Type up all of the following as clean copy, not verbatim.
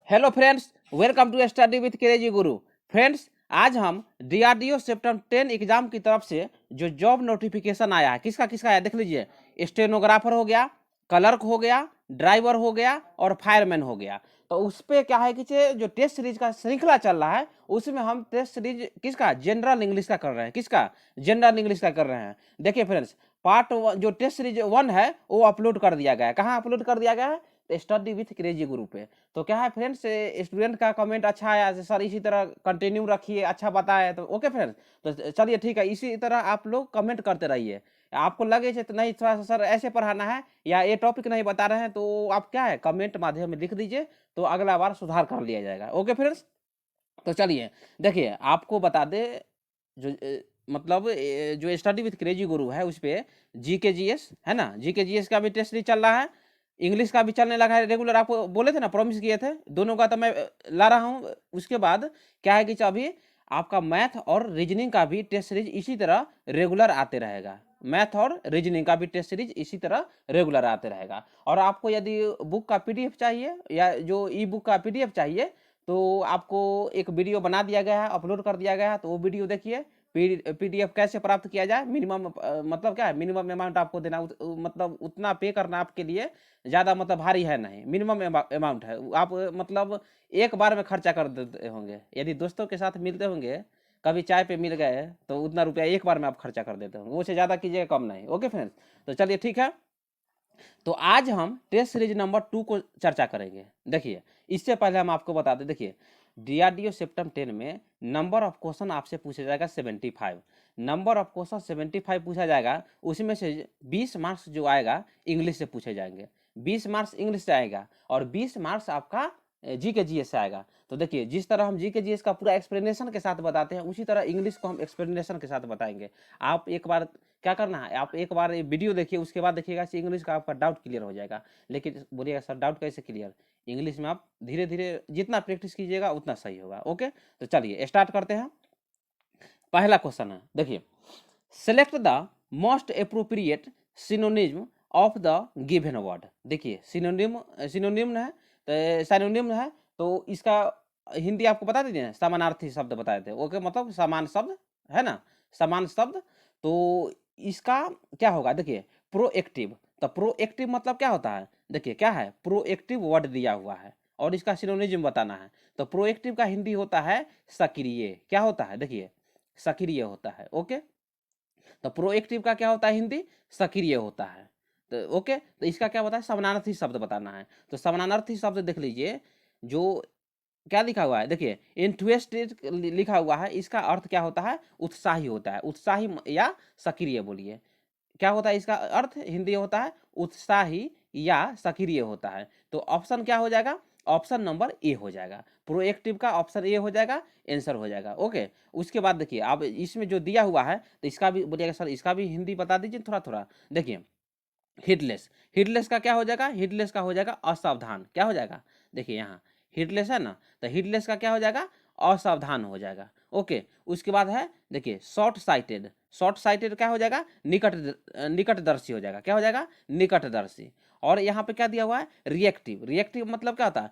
Hello friends, welcome to study with crazy guru. Friends, आज हम DRDO September 10 exam की तरफ से जो जॉब नोटिफिकेशन आया है, किसका किसका आया देख लीजिए। स्टेनोग्राफर हो गया, क्लर्क हो गया, ड्राइवर हो गया और फायरमैन हो गया। तो उस पर क्या है कि जो टेस्ट सीरीज का श्रृंखला चल रहा है उसमें हम टेस्ट सीरीज किसका जनरल इंग्लिश का कर रहे हैं। किसका जनरल इंग्लिश का कर रहे हैं। देखिए फ्रेंड्स, पार्ट जो टेस्ट सीरीज 1 है वो अपलोड कर दिया गया है। कहाँ अपलोड कर दिया गया है? स्टडी विथ क्रेजी गुरु पे। तो क्या है फ्रेंड्स, स्टूडेंट का कमेंट अच्छा आया सर, इसी तरह कंटिन्यू रखिए, अच्छा बताए तो ओके फ्रेंड्स। तो चलिए ठीक है, इसी तरह आप लोग कमेंट करते रहिए। आपको लगे तो नहीं थोड़ा सा सर ऐसे पढ़ाना है या ये टॉपिक नहीं बता रहे हैं, तो आप क्या है कमेंट माध्यम में लिख दीजिए, तो अगला बार सुधार कर लिया जाएगा। ओके फ्रेंड्स, तो चलिए देखिए आपको बता दे जो मतलब जो स्टडी विथ क्रेजी गुरु है उस पर जीके जीएस है ना, जीके जीएस का भी टेस्ट चल रहा है, इंग्लिश का भी चलने लगा है रेगुलर। आपको बोले थे ना, प्रॉमिस किए थे, दोनों का तो मैं ला रहा हूँ। उसके बाद क्या है कि अभी आपका मैथ और रीजनिंग का भी टेस्ट सीरीज इसी तरह रेगुलर आते रहेगा। मैथ और रीजनिंग का भी टेस्ट सीरीज इसी तरह रेगुलर आते रहेगा। और आपको यदि बुक का पीडीएफ चाहिए या जो ई बुक का पीडीएफ चाहिए, तो आपको एक वीडियो बना दिया गया है, अपलोड कर दिया गया है, तो वो वीडियो देखिए। पीडीएफ कैसे प्राप्त किया जाए, मिनिमम मतलब क्या है, मिनिमम अमाउंट आपको देना, मतलब उतना पे करना आपके लिए ज़्यादा मतलब भारी है नहीं, मिनिमम अमाउंट है। आप मतलब एक बार में खर्चा कर देते होंगे। यदि दोस्तों के साथ मिलते होंगे, कभी चाय पे मिल गए, तो उतना रुपया एक बार में आप खर्चा कर देते होंगे, वो से ज़्यादा कीजिएगा, कम नहीं। ओके फ्रेंड्स, तो चलिए ठीक है। तो आज हम टेस्ट सीरीज नंबर 2 को चर्चा करेंगे। देखिए, इससे पहले हम आपको बता दें, देखिए डीआरडीओ सेप्टेम्बर 10 में नंबर ऑफ क्वेश्चन आपसे पूछा जाएगा 75। नंबर ऑफ क्वेश्चन 75 पूछा जाएगा, उसमें से 20 मार्क्स जो आएगा इंग्लिश से पूछे जाएंगे। 20 मार्क्स इंग्लिश से आएगा और 20 मार्क्स आपका जी के जी एस से आएगा। तो देखिए, जिस तरह हम जी के जी एस का पूरा एक्सप्लेनेशन के साथ बताते हैं, उसी तरह इंग्लिश को हम एक्सप्लेनेशन के साथ बताएंगे। आप एक बार क्या करना है, आप एक बार ये वीडियो देखिए, उसके बाद देखिएगा इंग्लिश का आपका डाउट क्लियर हो जाएगा। लेकिन बोलिएगा सर डाउट कैसे क्लियर? इंग्लिश में आप धीरे धीरे जितना प्रैक्टिस कीजिएगा उतना सही होगा। ओके, तो चलिए स्टार्ट करते हैं। पहला क्वेश्चन है, देखिए select the most appropriate synonym of the given word. देखिए सिनोनिम है, तो सिनोनिम है, तो इसका हिंदी आपको बता दीजिए, समानार्थी शब्द बताए थे। ओके, मतलब समान शब्द है ना, समान शब्द। तो इसका क्या होगा, देखिए प्रोएक्टिव। तो प्रोएक्टिव मतलब क्या होता है, देखिए क्या है, प्रोएक्टिव वर्ड दिया हुआ है और इसका सिनोनिम बताना है। तो प्रोएक्टिव का हिंदी होता है सक्रिय। क्या होता है, देखिए सक्रिय होता है। ओके, तो प्रोएक्टिव का क्या होता है हिंदी, सक्रिय होता है। तो ओके, तो इसका क्या बताया, समानार्थी शब्द बताना है। तो समानार्थी शब्द देख लीजिए, जो क्या लिखा हुआ है, देखिए इंटरेस्टेड लिखा हुआ है, इसका अर्थ क्या होता है, उत्साही होता है। उत्साही या सक्रिय बोलिए, क्या होता है इसका अर्थ हिंदी होता है उत्साही या सक्रिय होता है। तो ऑप्शन क्या हो जाएगा, ऑप्शन नंबर ए हो जाएगा। प्रोएक्टिव का ऑप्शन ए हो जाएगा, आंसर हो जाएगा। ओके, उसके बाद देखिए अब इसमें जो दिया हुआ है, तो इसका भी बोलिएगा सर, इसका भी हिंदी बता दीजिए थोड़ा थोड़ा। देखिए हिटलेस, हिटलेस का क्या हो जाएगा, हिटलेस का हो जाएगा असावधान। क्या हो जाएगा, देखिए यहाँ हिटलेस है ना, तो हिटलेस का क्या हो जाएगा, असावधान हो जाएगा। ओके, उसके बाद है देखिए शॉर्ट साइटेड। शॉर्ट साइटेड क्या हो जाएगा, निकटदर्शी हो जाएगा। क्या हो जाएगा, निकटदर्शी। और यहाँ पे क्या दिया हुआ है, रिएक्टिव। रिएक्टिव मतलब क्या होता है,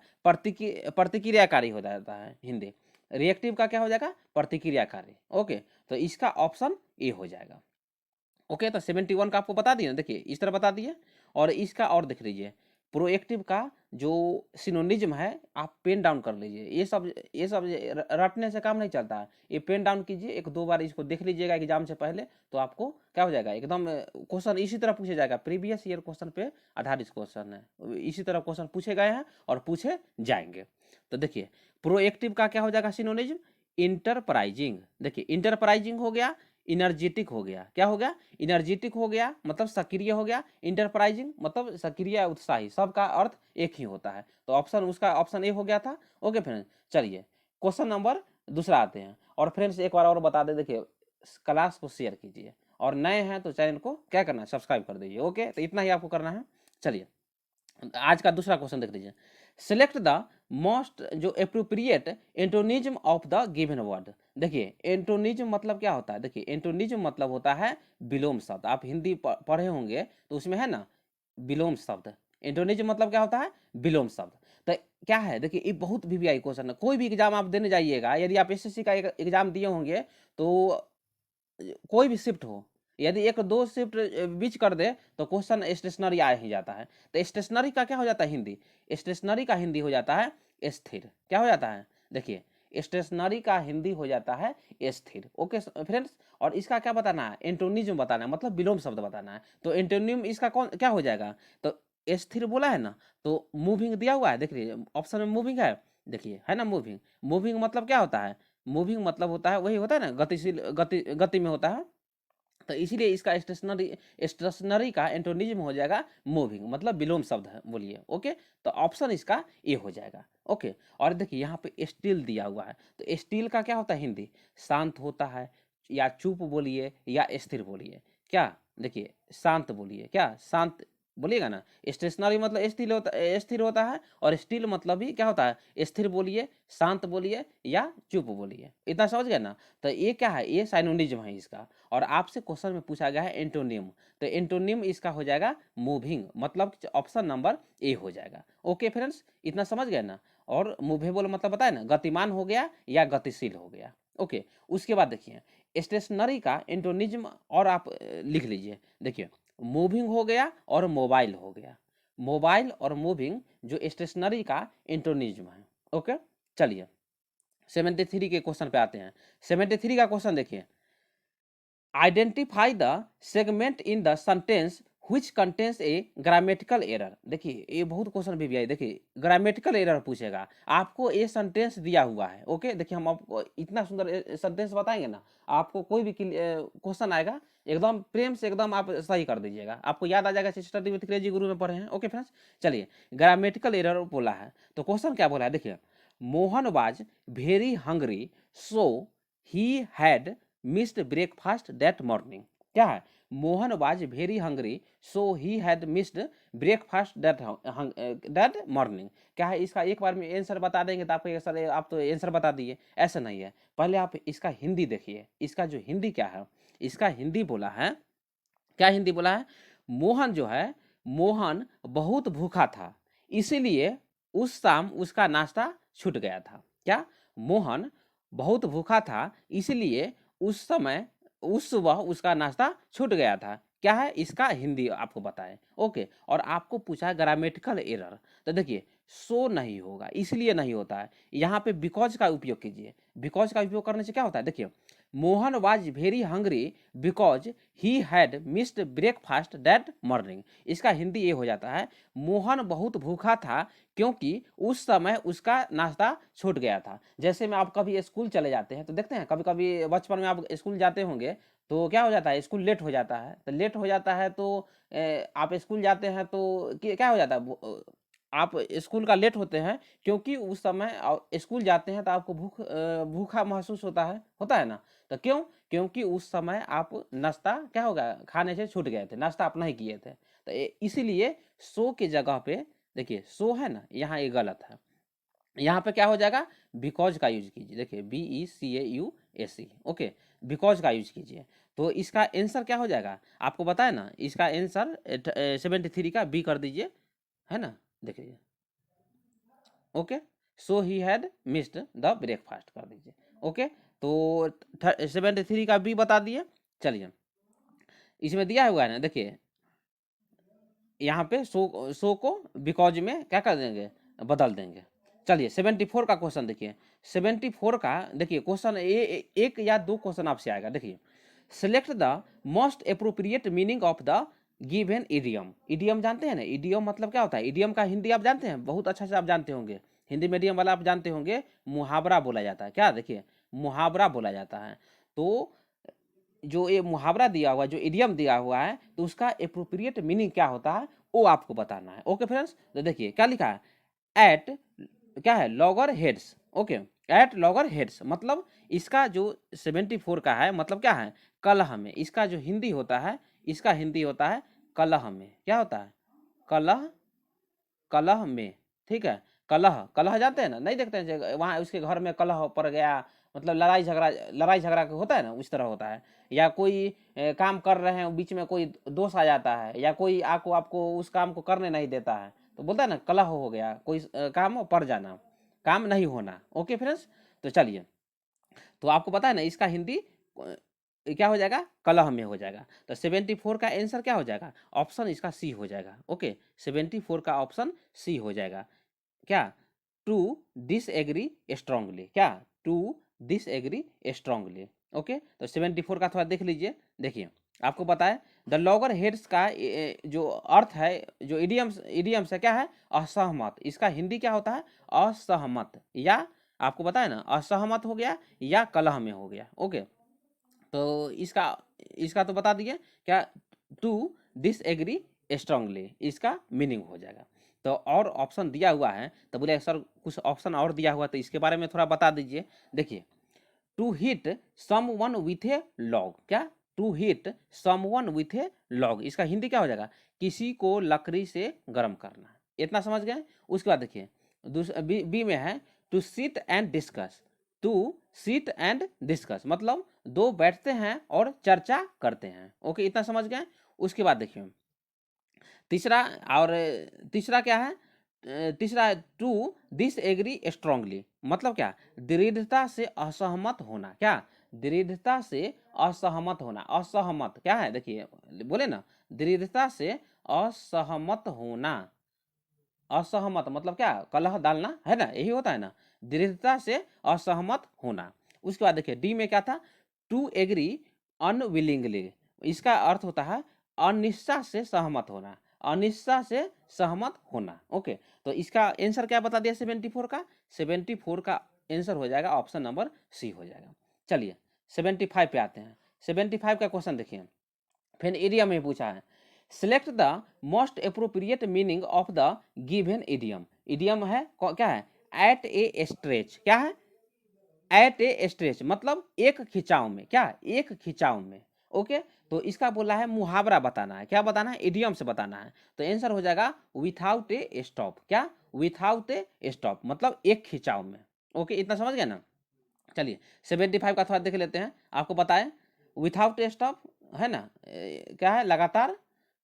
प्रतिक्रियाकारी हो जाता है हिंदी। रिएक्टिव का क्या हो जाएगा, प्रतिक्रियाकारी। ओके, तो इसका ऑप्शन ए हो जाएगा। ओके, तो 71 का आपको बता दिए ना, देखिए इस तरह बता दिए। और इसका और देख लीजिए, प्रोएक्टिव का जो सिनोनिज्म है आप पेन डाउन कर लीजिए। ये सब रटने से काम नहीं चलता है, ये पेन डाउन कीजिए, एक दो बार इसको देख लीजिएगा एग्जाम से पहले, तो आपको क्या हो जाएगा, एकदम क्वेश्चन इसी तरह पूछे जाएगा। प्रीवियस ईयर क्वेश्चन पे आधारित क्वेश्चन है, इसी तरह क्वेश्चन पूछे गए हैं और पूछे जाएंगे। तो देखिए प्रोएक्टिव का क्या हो जाएगा सिनोनिज्म, इंटरप्राइजिंग। देखिए इंटरप्राइजिंग हो गया, इनर्जेटिक हो गया। क्या हो गया, इनर्जेटिक हो गया मतलब सक्रिय हो गया, इंटरप्राइजिंग मतलब सक्रिय उत्साही, सबका अर्थ एक ही होता है। तो ऑप्शन उसका ऑप्शन ए हो गया था। ओके फ्रेंड्स, चलिए क्वेश्चन नंबर दूसरा आते हैं। और फ्रेंड्स एक बार और बता दें, देखिए क्लास को शेयर कीजिए और नए हैं तो चैनल को क्या करना है, सब्सक्राइब कर दीजिए। ओके, तो इतना ही आपको करना है। चलिए आज का दूसरा क्वेश्चन देख लीजिए, सिलेक्ट द मोस्ट जो appropriate antonym of the given word. देखिए एंटोनिज्म मतलब क्या होता है, देखिए एंटोनिज्म मतलब होता है विलोम शब्द। आप हिंदी पढ़े होंगे तो उसमें है ना विलोम शब्द। एंटोनिज्म मतलब क्या होता है, विलोम शब्द। तो क्या है देखिए, ये बहुत वीवीआई क्वेश्चन है। कोई भी एग्जाम आप देने जाइएगा, यदि आप एसएससी का एग्जाम दिए होंगे तो कोई भी शिफ्ट हो, यदि एक दो शिफ्ट बीच कर दे तो क्वेश्चन स्टेशनरी आ ही जाता है। तो स्टेशनरी का क्या हो जाता है हिंदी, स्टेशनरी का हिंदी हो जाता है स्थिर। क्या हो जाता है देखिए, स्टेशनरी का हिंदी हो जाता है स्थिर। ओके फ्रेंड्स, और इसका क्या बताना है, एंटोनिज्म बताना है, मतलब विलोम शब्द बताना है। तो एंटोनिम इसका कौन क्या हो जाएगा, तो स्थिर बोला है ना, तो मूविंग दिया हुआ है, देखिए ऑप्शन में मूविंग है, देखिए है ना मूविंग। मूविंग मतलब क्या होता है, मूविंग मतलब होता है, वही होता है ना गतिशील, गति में होता है। तो इसीलिए इसका स्टेशनरी का एंटोनिज्म हो जाएगा मूविंग, मतलब विलोम शब्द है, बोलिए। ओके, तो ऑप्शन इसका ए हो जाएगा। ओके, और देखिए यहाँ पे स्टील दिया हुआ है, तो स्टील का क्या होता है हिंदी, शांत होता है, या चुप बोलिए या स्थिर बोलिए। क्या देखिए, शांत बोलिए, क्या शांत बोलिएगा ना। स्टेशनरी मतलब स्थिर होता है, और स्टील मतलब भी क्या होता है, स्थिर बोलिए, शांत बोलिए या चुप बोलिए। इतना समझ गए ना। तो ये क्या है, ये साइनोनिज्म है इसका। और आपसे क्वेश्चन में पूछा गया है एंटोनिम, तो एंटोनिम इसका हो जाएगा मूविंग, मतलब ऑप्शन नंबर ए हो जाएगा। ओके फ्रेंड्स, इतना समझ गए ना। और मूवेबल मतलब बताए ना, गतिमान हो गया या गतिशील हो गया। ओके, उसके बाद देखिए स्टेशनरी का एंटोनिज्म, और आप लिख लीजिए। देखिए मूविंग हो गया और मोबाइल हो गया, मोबाइल और मूविंग जो स्टेशनरी का एंटोनिज्म है। ओके, चलिए 73 के क्वेश्चन पे आते हैं। 73 का क्वेश्चन देखिए, identify the segment in the sentence which contains A grammatical error. देखिए ये बहुत क्वेश्चन भी आई, देखिए ग्रामेटिकल एरर पूछेगा आपको, ये सेंटेंस दिया हुआ है। ओके, देखिए हम आपको इतना सुंदर सेंटेंस बताएंगे ना, आपको कोई भी क्वेश्चन आएगा एकदम प्रेम से एकदम आप सही कर दीजिएगा, आपको याद आ जाएगा, स्टडी विद क्रेजी गुरु में पढ़े हैं। ओके फ्रेंड्स, चलिए ग्रामेटिकल एरर बोला है, तो क्वेश्चन क्या बोला है देखिए, Mohan was very hungry so he had missed breakfast that morning. क्या है, Mohan was very hungry so he had missed breakfast that morning. क्या है, इसका एक बार में आंसर बता देंगे तो आपको सर आप तो आंसर बता दिए, ऐसा नहीं है। पहले आप इसका हिंदी देखिए, इसका जो हिंदी क्या है, इसका हिंदी बोला है, क्या हिंदी बोला है, मोहन जो है, मोहन बहुत भूखा था, इसीलिए उस शाम उसका नाश्ता छूट गया था। क्या, मोहन बहुत भूखा था, इसलिए उस सुबह उसका नाश्ता छूट गया था। क्या है, इसका हिंदी आपको बताए। ओके, और आपको पूछा ग्रामेटिकल एरर, तो देखिए सो नहीं होगा, इसलिए नहीं होता है, यहाँ पे बिकॉज का उपयोग कीजिए। बिकॉज का उपयोग करने से क्या होता है, देखिए Mohan was very hungry because he had missed breakfast that morning. इसका हिंदी ये हो जाता है, मोहन बहुत भूखा था क्योंकि उस समय उसका नाश्ता छूट गया था। जैसे में आप कभी स्कूल चले जाते हैं तो देखते हैं, कभी कभी बचपन में आप स्कूल जाते होंगे तो क्या हो जाता है, स्कूल लेट हो जाता है, तो लेट हो जाता है तो आप स्कूल जाते हैं तो क्या हो जाता है, आप स्कूल का लेट होते हैं क्योंकि उस समय स्कूल जाते हैं तो आपको भूखा महसूस होता है ना। तो क्यों, क्योंकि उस समय आप नाश्ता क्या होगा, खाने से छूट गए थे, नाश्ता आप नहीं किए थे। तो इसीलिए सो की जगह पे देखिए सो है ना, यहाँ ये गलत है, यहाँ पे क्या हो जाएगा, बिकॉज का यूज कीजिए। देखिए BECAUSE। ओके, बिकॉज का यूज कीजिए, तो इसका आंसर क्या हो जाएगा, आपको बताया ना, इसका आंसर 73 का बी कर दीजिए, है ना। देखिए okay, so he had missed the breakfast कर दीजिए। ओके, तो 73 का बी बता दिए। चलिए इसमें दिया हुआ है ना, देखिए यहाँ पे सो को बिकॉज में क्या कर देंगे, बदल देंगे। चलिए 74 का क्वेश्चन देखिए, 74 का देखिए क्वेश्चन एक या दो क्वेश्चन आपसे आएगा। देखिए select the most appropriate meaning of the given idiom. Idiom जानते हैं ना, इडियम मतलब क्या होता है, इडियम का हिंदी आप जानते हैं, बहुत अच्छा से आप जानते होंगे, हिंदी मीडियम वाला आप जानते होंगे, मुहावरा बोला जाता है। क्या देखिए, मुहावरा बोला जाता है। तो जो ये मुहावरा दिया हुआ है, जो इडियम दिया हुआ है, तो उसका एप्रोप्रिएट मीनिंग क्या होता है वो आपको बताना है। ओके फ्रेंड्स, तो देखिए क्या लिखा है, एट क्या है, loggerheads. Okay, at loggerheads मतलब इसका जो 74 का है, मतलब क्या है, कलह में। इसका जो हिंदी होता है, इसका हिंदी होता है कलह में। क्या होता है, कलह, कलह में। ठीक है, कलह, कलह जानते हैं ना, नहीं देखते हैं वहाँ उसके घर में कलह पड़ गया, मतलब लड़ाई झगड़ा होता है ना, उस तरह होता है। या कोई काम कर रहे हैं, बीच में कोई दोष आ जाता है, या कोई आपको उस काम को करने नहीं देता है, तो बोलता है ना कलह हो गया, कोई काम पड़ जाना, काम नहीं होना। ओके फ्रेंड्स, तो चलिए, तो आपको पता है ना इसका हिंदी क्या हो जाएगा, कलह में हो जाएगा। तो 74 का आंसर क्या हो जाएगा, ऑप्शन इसका सी हो जाएगा। ओके, 74 का ऑप्शन सी हो जाएगा। क्या, टू डिसएग्री स्ट्रांगली, क्या, टू डिसएग्री स्ट्रांगली। ओके, तो 74 का थोड़ा देख लीजिए। देखिए आपको पता है द लॉगर हेड्स का जो अर्थ है, जो इडियम्स है क्या है, असहमत। इसका हिंदी क्या होता है, असहमत, या आपको पता है ना असहमत हो गया या कलह में हो गया। ओके, तो इसका इसका तो बता दिए क्या, टू डिसएग्री स्ट्रांगली इसका मीनिंग हो जाएगा। तो और ऑप्शन दिया हुआ है, तो बोले सर कुछ ऑप्शन और दिया हुआ, तो इसके बारे में थोड़ा बता दीजिए। देखिए, to hit someone with a log, क्या, to hit someone with a log, इसका हिंदी क्या हो जाएगा, किसी को लकड़ी से गर्म करना। इतना समझ गए। उसके बाद देखिए बी में है to sit and discuss, to sit and discuss मतलब दो बैठते हैं और चर्चा करते हैं। ओके, इतना समझ गए। उसके बाद देखिए तीसरा, और तीसरा क्या है, तीसरा टू डिसएग्री स्ट्रांगली मतलब क्या, दृढ़ता से असहमत होना। क्या, दृढ़ता से असहमत होना। असहमत क्या है, देखिए बोले ना दृढ़ता से असहमत होना। असहमत मतलब क्या, कलह डालना है ना, यही होता है ना, दृढ़ता से असहमत होना। उसके बाद देखिए डी में क्या था, टू एग्री अनविलिंगली, इसका अर्थ होता है अनिच्छा से सहमत होना, अनिच्छा से सहमत होना। ओके, तो इसका आंसर क्या बता दिया 74 का, 74 का आंसर हो जाएगा ऑप्शन नंबर सी हो जाएगा। चलिए 75 पे आते हैं। 75 का क्वेश्चन देखिए, फिर इडियम में पूछा है, select the most appropriate meaning of the given idiom. Idiom है क्या है, एट ए स्ट्रेच, क्या है, एट ए स्ट्रेच मतलब एक खिंचाव में, क्या, एक खिंचाव में। ओके, तो इसका बोला है मुहावरा बताना है, क्या बताना है, इडियम से बताना है। तो आंसर हो जाएगा विथाउट ए स्टॉप, क्या, विथाउट ए स्टॉप मतलब एक खिंचाव में। ओके, इतना समझ गया ना। चलिए 75 का थोड़ा देख लेते हैं। आपको बताएं विथाउट ए स्टॉप है ना, क्या है, लगातार,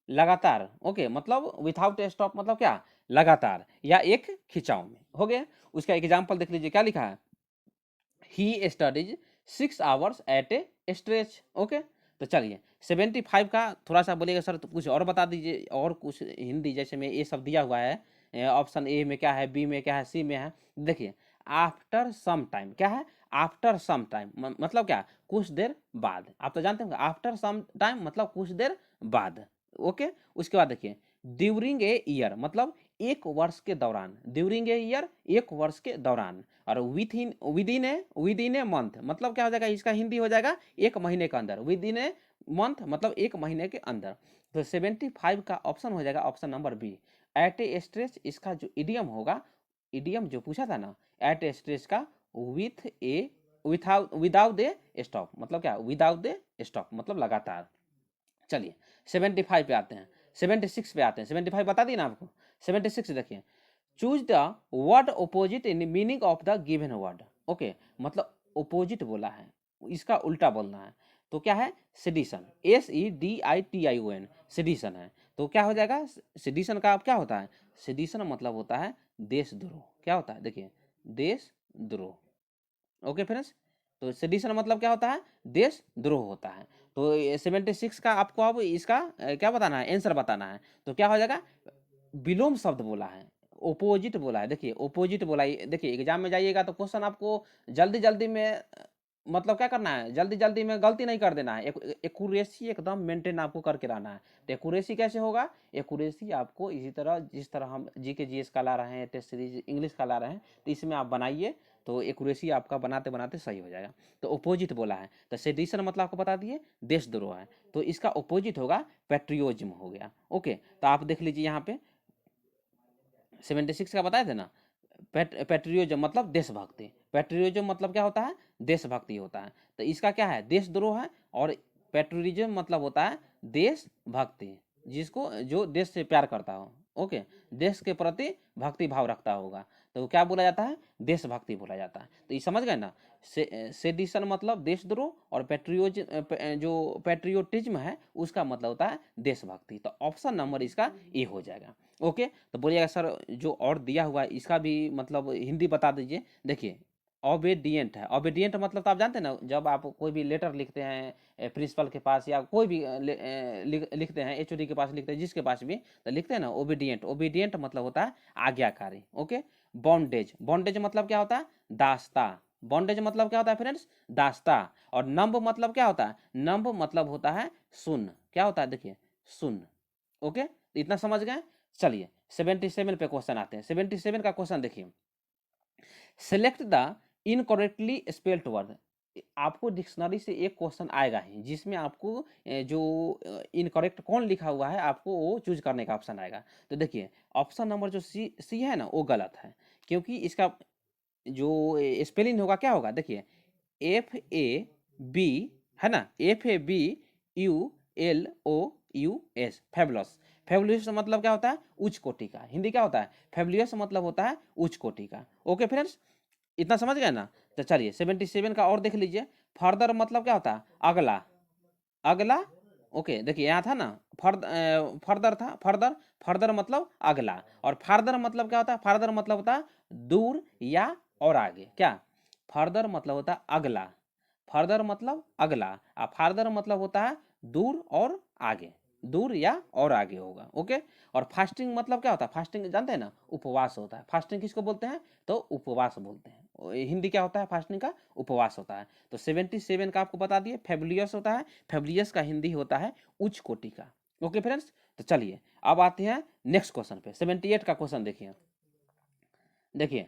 लगातार। ओके, मतलब विथाउट ए स्टॉप मतलब क्या, लगातार या एक खिंचाव में। हो गया। उसका एग्जाम्पल देख लीजिए, क्या लिखा है, he studies 6 hours at a stretch. Okay, तो चलिए 75 का थोड़ा सा बोलिएगा सर तो कुछ और बता दीजिए, और कुछ हिंदी जैसे में ये सब दिया हुआ है, ऑप्शन ए में क्या है, बी में क्या है, सी में है। देखिए आफ्टर सम टाइम, क्या है, आफ्टर सम टाइम मतलब क्या, कुछ देर बाद। आप तो जानते हैं आफ्टर सम टाइम मतलब कुछ देर बाद। ओके, उसके बाद देखिए ड्यूरिंग ए ईयर मतलब एक वर्ष के दौरान, ड्यूरिंग ए ईयर एक वर्ष के दौरान। और विदिन ए मंथ मतलब क्या हो जाएगा, इसका हिंदी हो जाएगा एक महीने के अंदर, विदिन ए मंथ मतलब एक महीने के अंदर। तो 75 का ऑप्शन हो जाएगा option number B, eight a stretch. इसका जो इडियम होगा, इडियम जो पूछा था ना, एट ए स्ट्रेच का with A without A stop मतलब क्या, विदाउट ए स्टॉप मतलब लगातार। चलिए 75 पे आते हैं, 76 पे आते हैं। 75 बता दी ना आपको। 76 देखिए, choose the word opposite in meaning of the given word. Okay, मतलब ओपोजिट बोला है, इसका उल्टा बोलना है। तो क्या है, सेडिशन, SEDITION, सेडिशन है। तो क्या हो जाएगा, सेडिशन का क्या होता है, सेडिशन मतलब होता है देशद्रोह। क्या होता है, देखिए देशद्रोह। ओके फ्रेंड्स, तो सेडिशन मतलब क्या होता है, देशद्रोह होता है। तो 76 का आपको अब इसका क्या बताना है, आंसर बताना है। तो क्या हो जाएगा, विलोम शब्द बोला है, ओपोजिट बोला है। देखिए ओपोजिट बोला है, देखिए एग्जाम में जाइएगा तो क्वेश्चन आपको जल्दी जल्दी में मतलब क्या करना है, जल्दी जल्दी में गलती नहीं कर देना है, एक्यूरेसी एकदम मेंटेन आपको करके रहना है। तो एक्यूरेसी कैसे होगा, एक्यूरेसी आपको इसी तरह जिस तरह हम जीके जीएस का ला रहे हैं, टेस्ट सीरीज इंग्लिश का ला रहे हैं, तो इसमें आप बनाइए, तो एक्यूरेसी आपका बनाते बनाते सही हो जाएगा। तो ओपोजिट बोला है, तो सेडिशन मतलब आपको बता दिए देशद्रोह है, तो इसका ओपोजिट होगा पैट्रियोटिज्म हो गया। ओके, तो आप देख लीजिए यहाँ पे 76 का बताए थे ना, पैट्रियोटिज्म मतलब देशभक्ति, पैट्रियोटिज्म मतलब क्या होता है, देशभक्ति होता है। तो इसका क्या है, देशद्रोह है। और पैट्रियोटिज्म मतलब होता है देशभक्ति, जिसको जो देश से प्यार करता हो। ओके, देश के प्रति भक्ति भाव रखता होगा। तो क्या बोला जाता है, देशभक्ति बोला जाता है। तो ये समझ गए ना, सेडिशन मतलब देशद्रोह, और जो पैट्रियोटिज्म है उसका मतलब होता है देशभक्ति। तो ऑप्शन नंबर इसका ए हो जाएगा। ओके, तो बोलिएगा सर जो और दिया हुआ है इसका भी मतलब हिंदी बता दीजिए। देखिए ओबेडिएंट है, ओबेडिएंट मतलब तो आप जानते हैं ना, जब आप कोई भी लेटर लिखते हैं प्रिंसिपल के पास या कोई भी लिखते हैं, एचओडी के पास लिखते हैं, जिसके पास भी तो लिखते हैं ना ओबीडिएंट। ओबीडिएंट मतलब होता है आज्ञाकारी। ओके, बॉन्डेज, बॉन्डेज मतलब क्या होता है, दास्ता। बॉन्डेज मतलब क्या होता है फ्रेंड्स, दास्ता। और नंब मतलब क्या होता है, नंब मतलब होता है सुन। क्या होता है, देखिए सुन। ओके, इतना समझ गए। चलिए 77 पे क्वेश्चन आते हैं। 77 का क्वेश्चन देखिए, select the incorrectly spelled word. आपको डिक्शनरी से एक क्वेश्चन आएगा ही जिसमें आपको जो इनकरेक्ट कौन लिखा हुआ है आपको वो चूज करने का ऑप्शन आएगा। तो देखिए ऑप्शन नंबर जो सी है ना वो गलत है, क्योंकि इसका जो स्पेलिंग होगा क्या होगा, देखिए FAB है ना, FABULOUS, फेबुलस। फेबुलस मतलब क्या होता है, उच्च कोटि का। हिंदी क्या होता है, फेबुलस मतलब होता है उच्च कोटि का। ओके फ्रेंड्स, इतना समझ गए ना। तो चलिए 77 का और देख लीजिए। फर्दर मतलब क्या होता है, अगला, अगला। ओके, देखिए यहाँ था ना फर्दर था, फर्दर, फर्दर मतलब अगला। और फार्दर मतलब क्या होता है, फार्दर मतलब होता है दूर या और आगे। क्या, फर्दर मतलब होता है अगला, फर्दर मतलब अगला, और फार्दर मतलब होता है दूर और आगे, दूर या और आगे होगा। ओके, और फास्टिंग मतलब क्या होता है, फास्टिंग जानते हैं ना, उपवास होता है। फास्टिंग किसको बोलते हैं, तो उपवास बोलते हैं। हिंदी क्या होता है फास्टिंग का, उपवास होता है। तो 77 का आपको बता दिए, फेबुलियस होता है, फेबुलियस का हिंदी होता है उच्च कोटि का। ओके फ्रेंड्स, तो चलिए अब आते हैं नेक्स्ट क्वेश्चन पे। 78 का क्वेश्चन देखिए, देखिए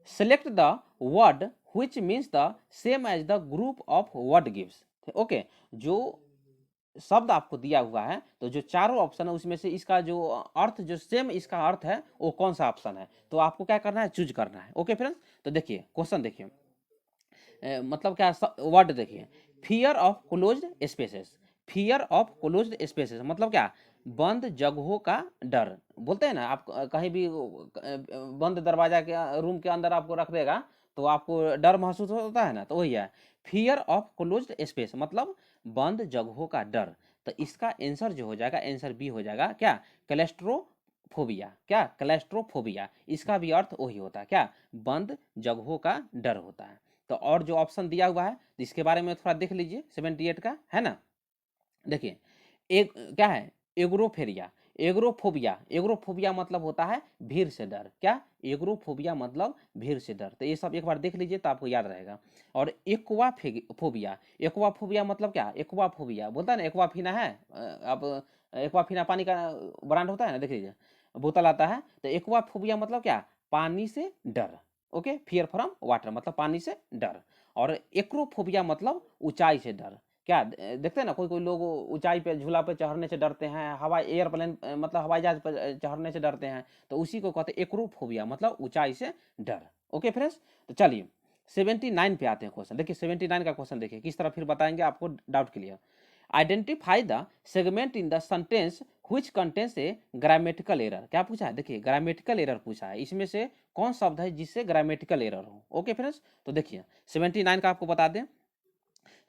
select the word which means the same as the group of word gives। Okay, जो शब्द आपको दिया हुआ है तो जो चारों ऑप्शन है उसमें से इसका जो अर्थ, जो सेम इसका अर्थ है वो कौन सा ऑप्शन है, तो आपको क्या करना है, चूज करना है। ओके फ्रेंड्स, तो देखिए क्वेश्चन देखिए, मतलब क्या वर्ड देखिए, fear of closed spaces. Fear of closed spaces मतलब क्या, बंद जगहों का डर। बोलते हैं ना आप कहीं भी बंद दरवाजा के रूम के अंदर आपको रख देगा तो आपको डर महसूस होता है ना, तो वही है फियर ऑफ क्लोज्ड स्पेस मतलब बंद जगहों का डर। तो इसका आंसर जो हो जाएगा, आंसर बी हो जाएगा क्या, क्लेस्ट्रोफोबिया। क्या, क्लेस्ट्रोफोबिया, इसका भी अर्थ वही होता है क्या, बंद जगहों का डर होता है। तो और जो ऑप्शन दिया हुआ है इसके बारे में थोड़ा देख लीजिए 78 का है ना। देखिए एक क्या है, एग्रोफेरिया, एग्रोफोबिया, एग्रोफोबिया मतलब होता है भीड़ से डर। क्या, एग्रोफोबिया मतलब भीड़ से डर। तो ये सब एक बार देख लीजिए तो आपको याद रहेगा। और एक्वाफोबिया, एक्वाफोबिया मतलब क्या, एक्वाफोबिया बोलता है ना, एक्वाफीना है, अब एक्वाफीना पानी का ब्रांड होता है ना, देख लीजिए बोतल आता है। तो एक्वाफोबिया मतलब क्या, पानी से डर। ओके, फियर फ्रॉम वाटर मतलब पानी से डर। और एक्रोफोबिया मतलब ऊंचाई से डर। क्या देखते हैं ना, कोई कोई लोग ऊंचाई पे झूला पे चढ़ने से डरते हैं, हवाई एयरप्लेन मतलब हवाई जहाज पर चढ़ने से डरते हैं, तो उसी को कहते हैं एक्रोफोबिया मतलब ऊंचाई से डर। ओके फ्रेंड्स, तो चलिए 79 पे आते हैं क्वेश्चन। देखिए 79 का क्वेश्चन देखिए किस तरह फिर बताएंगे आपको doubt clear. Identify the segment in the sentence which contains A grammatical error. क्या पूछा है, देखिए ग्रामेटिकल एरर पूछा है, इसमें से कौन शब्द है जिससे ग्रामेटिकल एरर हो। ओके फ्रेंड्स, तो देखिए 79 का आपको बता दें,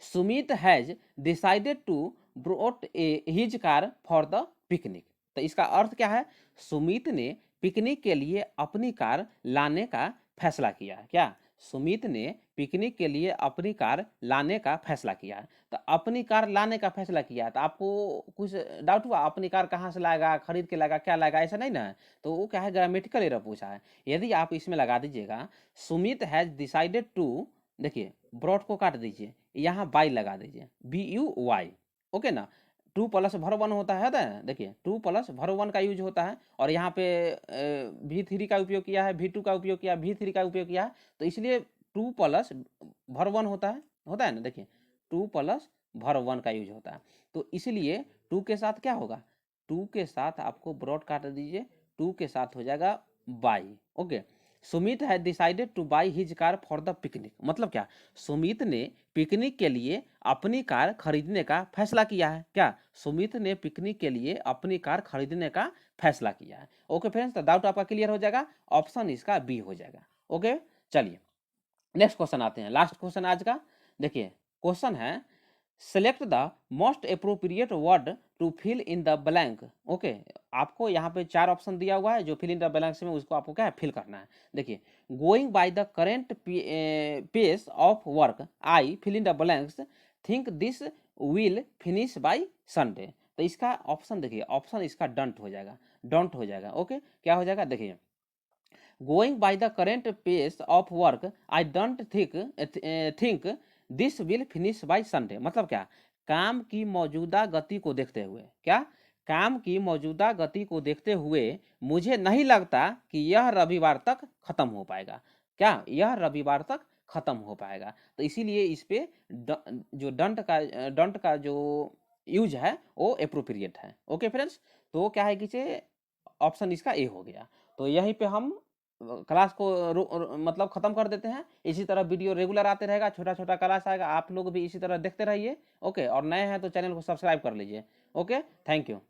Sumit has decided to brought his car for the picnic. तो इसका अर्थ क्या है, सुमित ने पिकनिक के लिए अपनी कार लाने का फैसला किया। क्या, सुमित ने पिकनिक के लिए अपनी कार लाने का फैसला किया। तो अपनी कार लाने का फैसला किया, तो आपको कुछ डाउट हुआ अपनी कार कहाँ से लाएगा, खरीद के लाएगा, क्या लाएगा, ऐसा नहीं ना। तो वो क्या है, ग्रामेटिकल एरर पूछा है। यदि आप इसमें लगा दीजिएगा सुमित हैज डिसाइडेड टू, देखिए ब्रॉड को काट दीजिए, यहाँ बाई लगा दीजिए, BUY। ओके ना, टू प्लस भर वन होता है ना, देखिए टू प्लस भर वन का यूज होता है, और यहाँ पे V3 का उपयोग किया है, V2 का उपयोग किया, V3 का उपयोग किया है, तो इसलिए टू प्लस भर वन होता है ना, देखिए टू प्लस भर वन का यूज होता है। तो इसलिए टू के साथ क्या होगा, टू के साथ आपको ब्रॉड काट दीजिए, टू के साथ हो जाएगा बाई। ओके, सुमित है decided two by his car for the picnic, मतलब क्या, सुमित ने पिकनिक के लिए अपनी कार खरीदने का फैसला किया है। क्या, सुमित ने पिकनिक के लिए अपनी कार खरीदने का फैसला किया है। ओके फ्रेंड्स, तो डाउट आपका क्लियर हो जाएगा, ऑप्शन इसका बी हो जाएगा। ओके, चलिए नेक्स्ट क्वेश्चन आते हैं, लास्ट क्वेश्चन आज का। देखिए क्वेश्चन है, select the most appropriate word to fill in the blank. Okay, आपको यहाँ पे 4 ऑप्शन दिया हुआ है, जो फिल इन द ब्लैंक्स में उसको आपको क्या है, फिल करना है। देखिए, going by the current pace of work I fill in the blanks think this will finish by Sunday. तो इसका ऑप्शन देखिए, ऑप्शन इसका डंट हो जाएगा, डोंट हो जाएगा। ओके, क्या हो जाएगा, देखिए, going by the current pace of work I don't think this will finish by Sunday, मतलब क्या, काम की मौजूदा गति को देखते हुए, क्या, काम की मौजूदा गति को देखते हुए मुझे नहीं लगता कि यह रविवार तक खत्म हो पाएगा। क्या, यह रविवार तक खत्म हो पाएगा। तो इसीलिए इस पे जो डंट का जो यूज है वो अप्रोप्रिएट है। ओके फ्रेंड्स, तो क्या है कि ऑप्शन इसका ए हो गया। तो यहीं पे हम क्लास को मतलब ख़त्म कर देते हैं। इसी तरह वीडियो रेगुलर आते रहेगा, छोटा छोटा क्लास आएगा, आप लोग भी इसी तरह देखते रहिए। ओके, और नए हैं तो चैनल को सब्सक्राइब कर लीजिए। Okay, thank you.